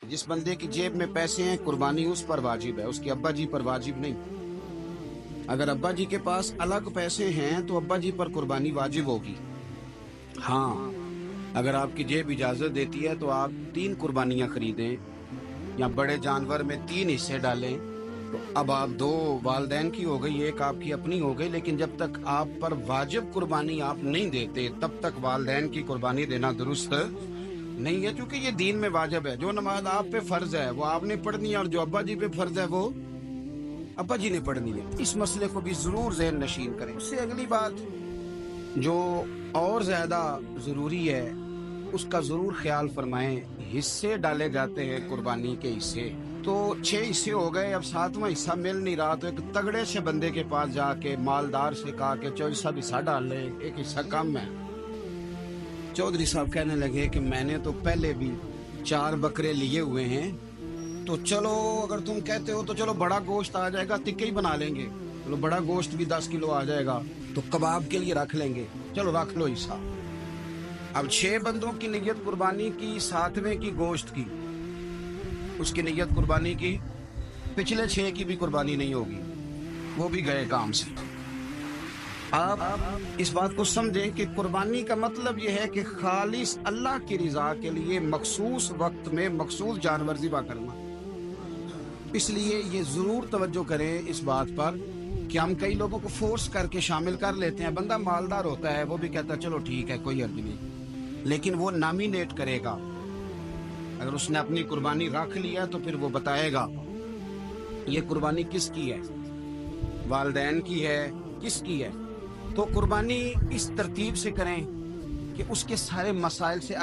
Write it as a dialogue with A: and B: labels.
A: जिस बंदे की जेब में पैसे हैं कुर्बानी उस पर वाजिब है, उसके अब्बा जी पर वाजिब नहीं। अगर अब्बा जी के पास अलग पैसे हैं तो अब्बा जी पर कुर्बानी वाजिब होगी। हाँ, अगर आपकी जेब इजाजत देती है तो आप 3 कुर्बानियां खरीदें या बड़े जानवर में 3 हिस्से डालें। तो अब आप 2 वालदैन की हो गई, एक आपकी अपनी हो गई, लेकिन जब तक आप पर वाजिब कुर्बानी आप नहीं देते तब तक वालदैन की कुर्बानी देना दुरुस्त नहीं है, क्योंकि ये दीन में वाजिब है। जो नमाज आप पे फर्ज है वो आपने पढ़नी है, और जो अब्बा जी पे फर्ज है वो अब्बा जी ने पढ़नी है। इस मसले को भी जरूर ज़हन नशीन करें। उससे अगली बात जो और ज्यादा जरूरी है उसका जरूर ख्याल फरमाएं। हिस्से डाले जाते हैं कुर्बानी के हिस्से, तो 6 हिस्से हो गए, अब 7वां हिस्सा मिल नहीं रहा, तो एक तगड़े से बंदे के पास जाके मालदार से कहा कि चौधरी साहब हिस्सा डाल ले, एक हिस्सा कम है। चौधरी साहब कहने लगे कि मैंने तो पहले भी 4 बकरे लिए हुए हैं, तो चलो अगर तुम कहते हो तो चलो बड़ा गोश्त आ जाएगा, तिक्के ही बना लेंगे, चलो बड़ा गोश्त भी 10 किलो आ जाएगा, तो कबाब के लिए रख लेंगे, चलो रख लो हिस्सा। अब 6 बंदों की नियत कुर्बानी की, 7वें की गोश्त की, उसकी नियत कुर्बानी की, पिछले 6 की भी कुर्बानी नहीं होगी, वो भी गए काम से। आप इस बात को समझें कि कुर्बानी का मतलब यह है कि खालिस अल्लाह की रज़ा के लिए मखसूस वक्त में मखसूस जानवर ज़िबा करना। इसलिए ये ज़रूर तवज्जो करें इस बात पर कि हम कई लोगों को फोर्स करके शामिल कर लेते हैं। बंदा मालदार होता है, वो भी कहता है चलो ठीक है कोई अर्ज नहीं, लेकिन वो नॉमिनेट करेगा। अगर उसने अपनी कुर्बानी रख लिया तो फिर वो बताएगा ये कुर्बानी किसकी है, वालदैन की है, किसकी है। तो कुर्बानी इस तरतीब से करें कि उसके सारे मसाइल से